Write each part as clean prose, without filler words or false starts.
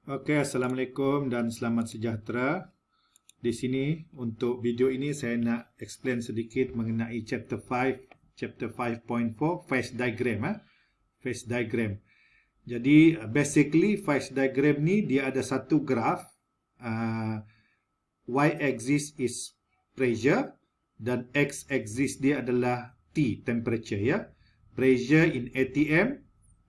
Oke, Assalamualaikum dan selamat sejahtera. Di sini untuk video ini saya nak explain sedikit mengenai chapter 5, chapter 5.4 phase diagram. Phase diagram. Jadi basically phase diagram ni dia ada satu graf. Y-axis is pressure dan X-axis dia adalah T, temperature ya. Pressure in ATM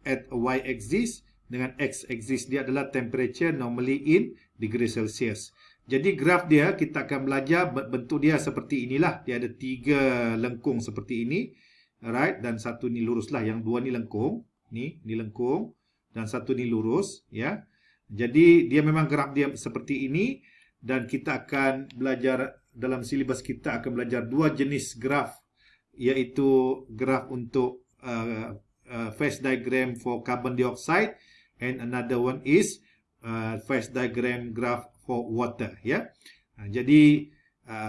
at Y-axis dengan X-axis dia adalah temperature normally in degree Celsius. Jadi graf dia kita akan belajar bentuk dia seperti inilah. Dia ada tiga lengkung seperti ini. Alright, dan satu ni lurus lah. Yang dua ni lengkung. Ni lengkung dan satu ni lurus ya. Jadi dia memang graf dia seperti ini dan kita akan belajar dalam silibus kita akan belajar dua jenis graf, iaitu graf untuk phase diagram for carbon dioxide and another one is phase diagram graph for water ya. Jadi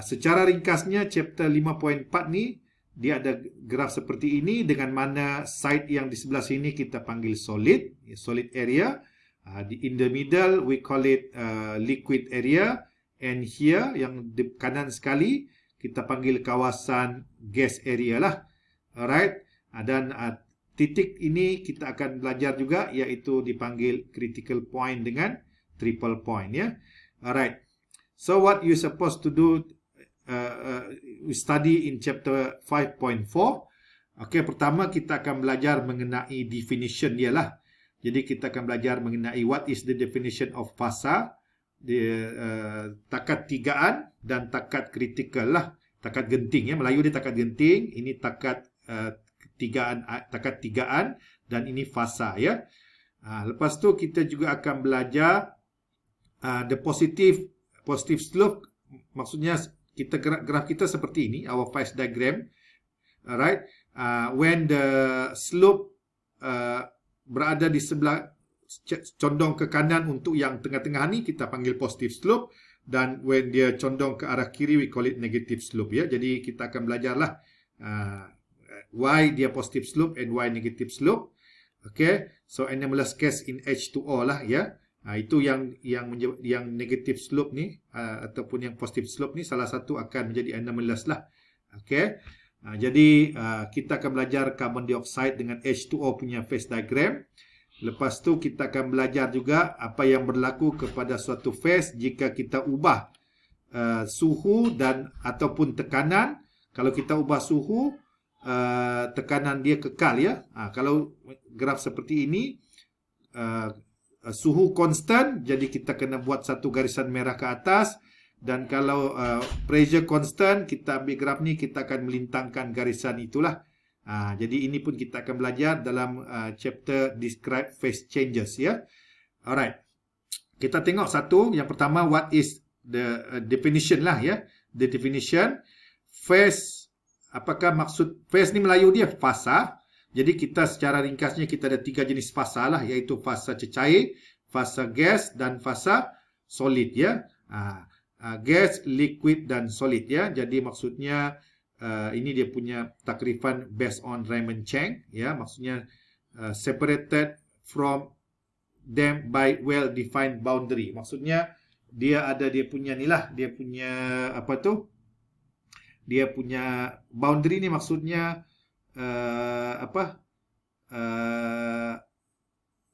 secara ringkasnya chapter 5.4 ni dia ada graf seperti ini dengan mana side yang di sebelah sini kita panggil solid area. In the middle we call it liquid area, and here yang di kanan sekali kita panggil kawasan gas area lah. Alright, dan titik ini kita akan belajar juga iaitu dipanggil critical point dengan triple point ya. Alright, so what you supposed to do, we study in chapter 5.4. Okay, pertama kita akan belajar mengenai definition dia lah. Jadi kita akan belajar mengenai what is the definition of fasa, takat tigaan dan takat kritikal lah. Takat genting ya, Melayu dia takat genting, ini takat takat tigaan dan ini fasa ya. Lepas tu kita juga akan belajar the positive slope, maksudnya kita graf kita seperti ini, our phase diagram. Alright, when the slope berada di sebelah condong ke kanan untuk yang tengah-tengah ni kita panggil positive slope, dan when dia condong ke arah kiri we call it negative slope ya. Jadi kita akan belajarlah Y dia positive slope and Y negative slope. Okay, so anomalous case in H2O lah ya. Itu yang negative slope ni ataupun yang positive slope ni salah satu akan menjadi anomalous lah. Okay, jadi kita akan belajar carbon dioxide dengan H2O punya phase diagram. Lepas tu kita akan belajar juga apa yang berlaku kepada suatu phase jika kita ubah suhu dan ataupun tekanan. Kalau kita ubah suhu, tekanan dia kekal ya. Kalau graf seperti ini, suhu konstan, jadi kita kena buat satu garisan merah ke atas. Dan kalau pressure constant, kita ambil graf ni, kita akan melintangkan garisan itulah. Jadi ini pun kita akan belajar dalam chapter describe phase changes ya. Alright, kita tengok satu. Yang pertama, what is the definition lah ya. The definition phase, apakah maksud phase ni Melayu dia fasa. Jadi kita secara ringkasnya kita ada tiga jenis fasa lah, iaitu fasa cecair, fasa gas dan fasa solid ya. Gas, liquid dan solid ya. Jadi maksudnya ini dia punya takrifan based on Raymond Chang ya. Maksudnya separated from them by well defined boundary. Maksudnya dia ada dia punya ni lah, dia punya apa tu, dia punya boundary ni maksudnya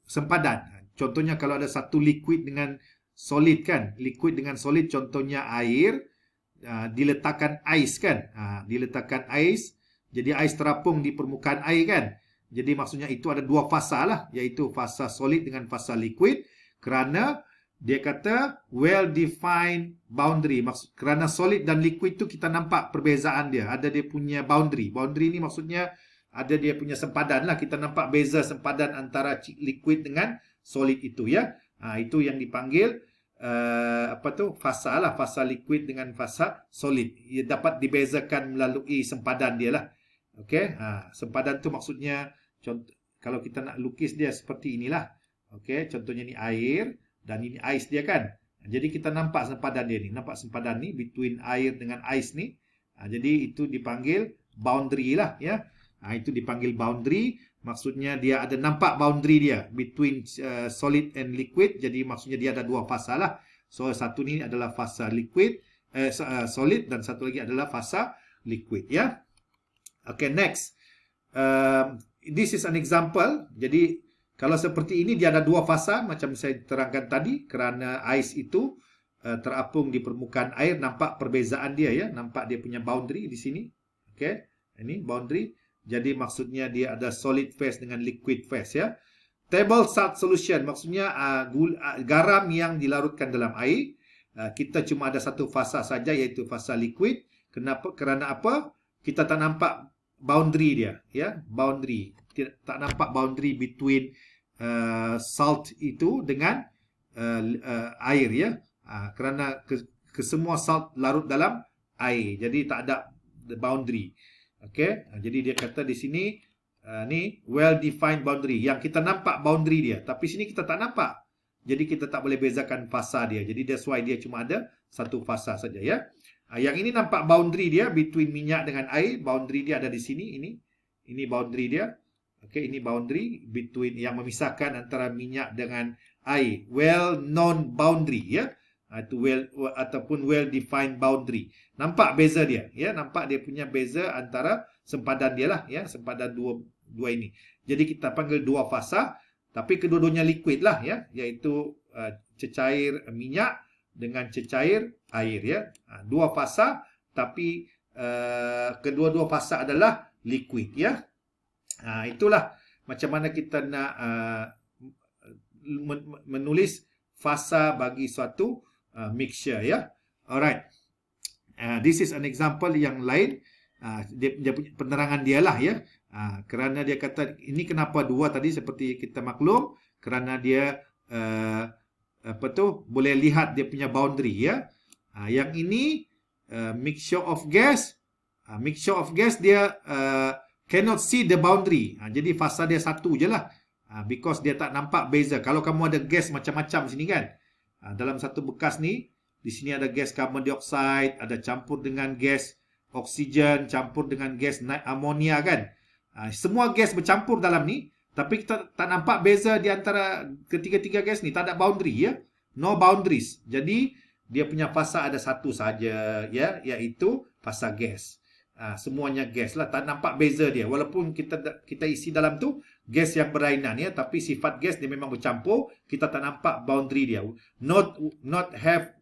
sempadan. Contohnya kalau ada satu liquid dengan solid kan, liquid dengan solid contohnya air, diletakkan ais kan, diletakkan ais, jadi ais terapung di permukaan air kan. Jadi maksudnya itu ada dua fasa lah, iaitu fasa solid dengan fasa liquid, kerana dia kata well defined boundary. Kerana solid dan liquid tu kita nampak perbezaan dia, ada dia punya boundary. Boundary ni maksudnya ada dia punya sempadan lah, kita nampak beza sempadan antara liquid dengan solid itu ya. Itu yang dipanggil fasa lah, fasa liquid dengan fasa solid. Ia dapat dibezakan melalui sempadan dia lah. Okey, sempadan tu maksudnya contoh, kalau kita nak lukis dia seperti inilah. Okey, contohnya ni air dan ini ais dia kan. Jadi kita nampak sempadan dia ni, nampak sempadan ni between air dengan ais ni. Jadi itu dipanggil boundary lah ya. Itu dipanggil boundary, maksudnya dia ada nampak boundary dia between solid and liquid. Jadi maksudnya dia ada dua fasa lah. So satu ni adalah fasa liquid, solid, dan satu lagi adalah fasa liquid ya. Okay, next. This is an example. Jadi kalau seperti ini dia ada dua fasa macam saya terangkan tadi, kerana ais itu terapung di permukaan air. Nampak perbezaan dia ya, nampak dia punya boundary di sini. Okay, ini boundary. Jadi maksudnya dia ada solid phase dengan liquid phase ya. Table salt solution maksudnya garam yang dilarutkan dalam air. Kita cuma ada satu fasa saja, iaitu fasa liquid. Kenapa? Kerana apa? Kita tak nampak boundary dia ya, boundary. Tak nampak boundary between salt itu dengan air ya. Kerana kesemua salt larut dalam air, jadi tak ada boundary. Okey, jadi dia kata di sini ni well defined boundary, yang kita nampak boundary dia, tapi sini kita tak nampak. Jadi kita tak boleh bezakan fasa dia. Jadi that's why dia cuma ada satu fasa saja ya. Yang ini nampak boundary dia between minyak dengan air. Boundary dia ada di sini, ini boundary dia. Okey, ini boundary between, yang memisahkan antara minyak dengan air. Well known boundary ya. Itu well ataupun well defined boundary. Nampak beza dia ya, nampak dia punya beza antara sempadan dia lah ya, sempadan dua ini. Jadi kita panggil dua fasa, tapi kedua-duanya liquid lah ya, iaitu cecair minyak dengan cecair air ya. Dua fasa, tapi kedua-dua fasa adalah liquid ya. Itulah macam mana kita nak menulis fasa bagi suatu mixture ya. Alright. This is an example yang lain. Dia punya penerangan dia lah ya. Kerana dia kata ini kenapa dua tadi, seperti kita maklum, kerana dia boleh lihat dia punya boundary ya. Yang ini mixture of gas. Mixture of gas dia cannot see the boundary. Jadi fasa dia satu je lah. Because dia tak nampak beza. Kalau kamu ada gas macam-macam sini kan. Dalam satu bekas ni, di sini ada gas carbon dioxide, ada campur dengan gas oksigen, campur dengan gas amonia kan. Semua gas bercampur dalam ni, tapi kita tak nampak beza di antara ketiga-tiga gas ni. Tak ada boundary ya. No boundaries. Jadi dia punya fasa ada satu saja ya, iaitu fasa gas. Semuanya gas lah, tak nampak beza dia. Walaupun kita isi dalam tu gas yang berlainan ya, tapi sifat gas dia memang bercampur. Kita tak nampak boundary dia. Not have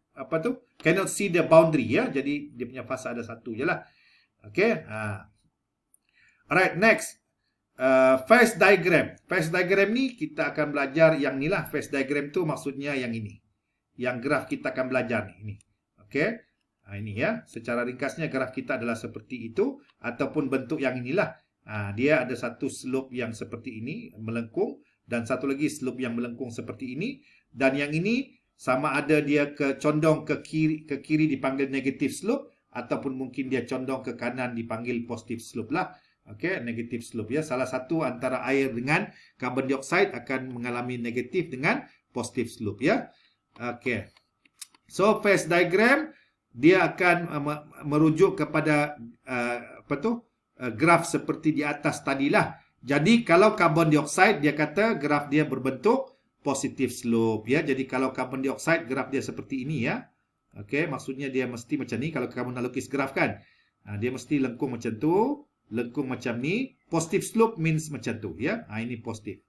cannot see the boundary ya. Jadi dia punya fasa ada satu je lah. Okay. Alright, next. Phase diagram. Phase diagram ni kita akan belajar yang ni lah. Phase diagram tu maksudnya yang ini. Yang graf kita akan belajar ni. Okay. Ini ya, secara ringkasnya graf kita adalah seperti itu, ataupun bentuk yang inilah. Dia ada satu slope yang seperti ini melengkung, dan satu lagi slope yang melengkung seperti ini, dan yang ini sama ada dia condong ke kiri dipanggil negative slope, ataupun mungkin dia condong ke kanan dipanggil positive slope lah. Okey, negative slope ya. Salah satu antara air dengan carbon dioxide akan mengalami negatif dengan positive slope ya. Okey. So phase diagram dia akan merujuk kepada graf seperti di atas tadilah. Jadi kalau carbon dioxide, dia kata graf dia berbentuk positive slope ya. Jadi kalau carbon dioxide, graf dia seperti ini ya. Okey, maksudnya dia mesti macam ni. Kalau kamu nak lukis graf kan, dia mesti lengkung macam tu, lengkung macam ni. Positive slope means macam tu ya. Ini positif.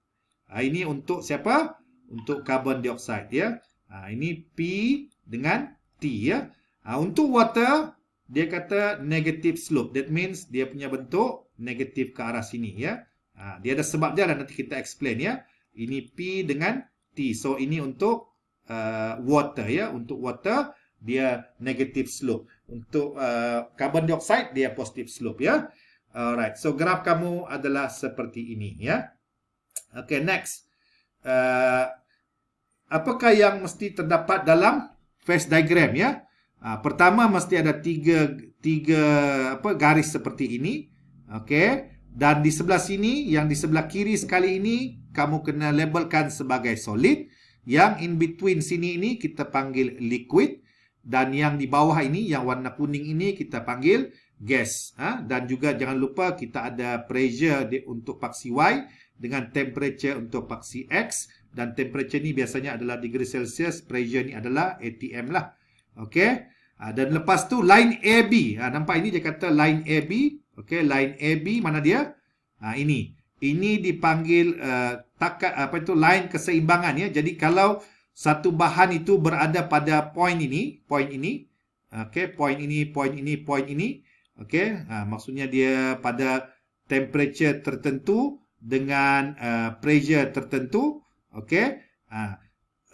Ini untuk siapa? Untuk carbon dioxide ya. Ini P dengan T ya. Untuk water, dia kata negative slope. That means dia punya bentuk negatif ke arah sini ya. Dia ada sebab dia lah, nanti kita explain ya. Ini P dengan T. So ini untuk water ya. Untuk water dia negative slope. Untuk carbon dioxide dia positive slope ya. Alright. So graf kamu adalah seperti ini ya. Okay, next. Apakah yang mesti terdapat dalam phase diagram ya? Pertama mesti ada tiga garis seperti ini. Okey, dan di sebelah sini, yang di sebelah kiri sekali ini kamu kena labelkan sebagai solid. Yang in between sini ini kita panggil liquid, dan yang di bawah ini yang warna kuning ini kita panggil gas. Dan juga jangan lupa kita ada pressure untuk paksi Y dengan temperature untuk paksi X, dan temperature ni biasanya adalah degree Celsius, pressure ni adalah ATM lah. Okey. Dan lepas tu line AB. Nampak ini dia kata line AB. Okey, line AB mana dia? Ini. Ini dipanggil takat line keseimbangan ya. Jadi kalau satu bahan itu berada pada point ini, okey, point ini, okey, maksudnya dia pada temperature tertentu dengan pressure tertentu, okey,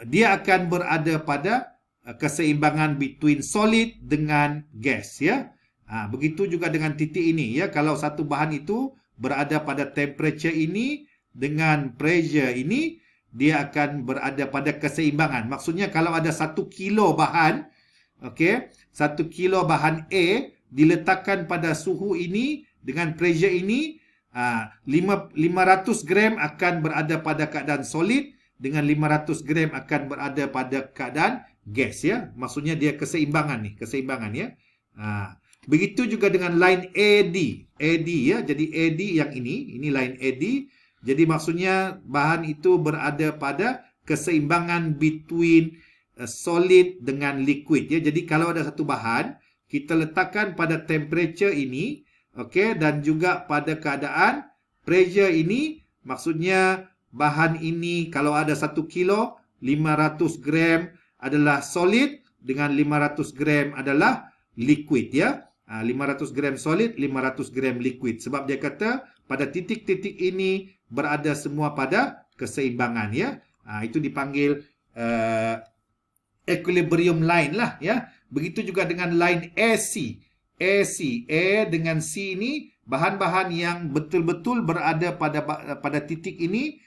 dia akan berada pada keseimbangan between solid dengan gas ya. Begitu juga dengan titik ini ya. Kalau satu bahan itu berada pada temperature ini dengan pressure ini, dia akan berada pada keseimbangan. Maksudnya kalau ada 1 kilo bahan, okey, 1 kilo bahan A diletakkan pada suhu ini dengan pressure ini, 500 gram akan berada pada keadaan solid, dengan 500 gram akan berada pada keadaan gas ya. Maksudnya dia keseimbangan ya. Begitu juga dengan line AD ya. Jadi AD yang ini line AD. Jadi maksudnya bahan itu berada pada keseimbangan between solid dengan liquid ya. Jadi kalau ada satu bahan, kita letakkan pada temperature ini, okey, dan juga pada keadaan pressure ini, maksudnya bahan ini kalau ada 1 kilo, 500 gram adalah solid dengan 500 gram adalah liquid ya. 500 gram solid, 500 gram liquid. Sebab dia kata pada titik-titik ini berada semua pada keseimbangan ya. Itu dipanggil equilibrium line lah ya. Begitu juga dengan line AC. A dengan C ini bahan-bahan yang betul-betul berada pada titik ini,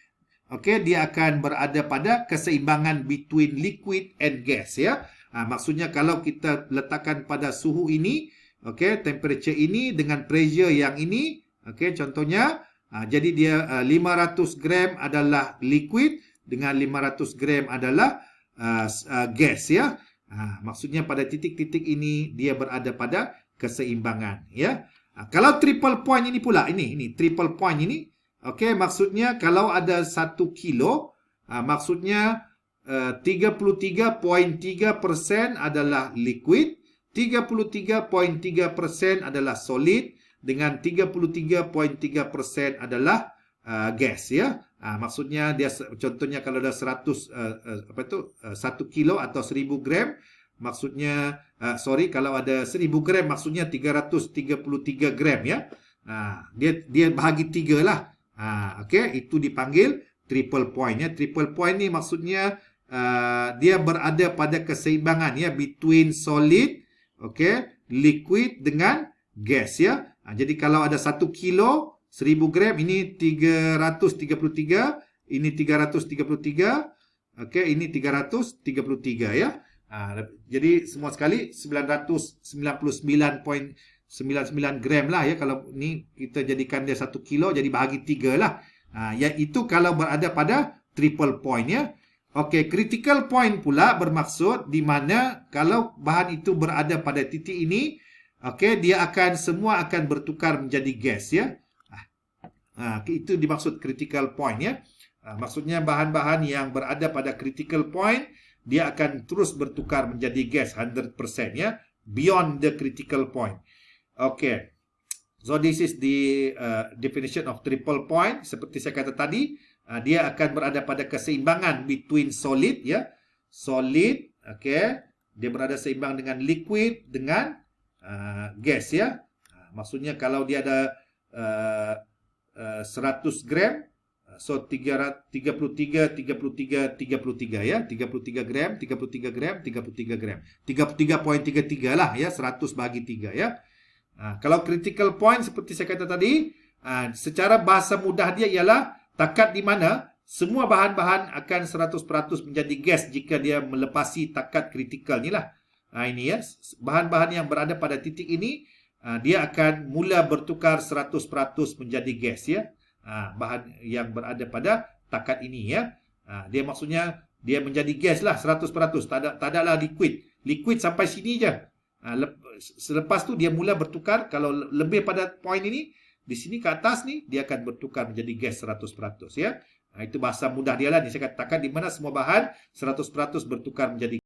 okey, dia akan berada pada keseimbangan between liquid and gas ya. Maksudnya kalau kita letakkan pada suhu ini, okey, temperature ini dengan pressure yang ini, okey, contohnya, jadi dia 500 gram adalah liquid dengan 500 gram adalah gas ya. Maksudnya pada titik-titik ini dia berada pada keseimbangan ya. Kalau triple point ini pula, ini triple point ini, okey, maksudnya kalau ada 1 kilo, maksudnya 33.3% adalah liquid, 33.3% adalah solid, dengan 33.3% adalah gas ya. Maksudnya dia contohnya kalau ada 100 1 kilo atau 1000 gram, maksudnya kalau ada 1000 gram maksudnya 333 gram ya. Dia bahagi 3 lah. Okey, itu dipanggil triple point ya. Triple point ni maksudnya dia berada pada keseimbangan ya between solid, okey, liquid dengan gas ya. Jadi kalau ada 1 kilo 1000 gram, ini 333, ini 333, okey, ini 333 ya. Jadi semua sekali 999.99 gram lah ya. Kalau ni kita jadikan dia 1 kilo, jadi bahagi 3 lah. Iaitu kalau berada pada triple point ya. Okey, critical point pula bermaksud di mana kalau bahan itu berada pada titik ini, okey, dia semua akan bertukar menjadi gas ya. Itu dimaksud critical point ya. Maksudnya bahan-bahan yang berada pada critical point, dia akan terus bertukar menjadi gas 100% ya, beyond the critical point. Okay, so this is the definition of triple point. Seperti saya kata tadi, dia akan berada pada keseimbangan between solid ya, solid, okay, dia berada seimbang dengan liquid dengan gas ya. Maksudnya kalau dia ada 100 gram, so 33 ya, 33 gram, 33 gram, 33 gram, 33.33 lah ya, 100 bahagi 3 ya. Kalau critical point seperti saya kata tadi, secara bahasa mudah dia ialah takat di mana semua bahan-bahan akan 100% menjadi gas jika dia melepasi takat kritikal ni lah. Ini ya, bahan-bahan yang berada pada titik ini, dia akan mula bertukar 100% menjadi gas ya. Bahan yang berada pada takat ini ya. Dia maksudnya dia menjadi gas lah 100%, tak adalah liquid. Liquid sampai sini je. Selepas tu dia mula bertukar, kalau lebih pada point ini, di sini ke atas nih, dia akan bertukar menjadi gas 100% ya. Nah, itu bahasa mudah dia lah nih. Saya katakan di mana semua bahan 100% bertukar menjadi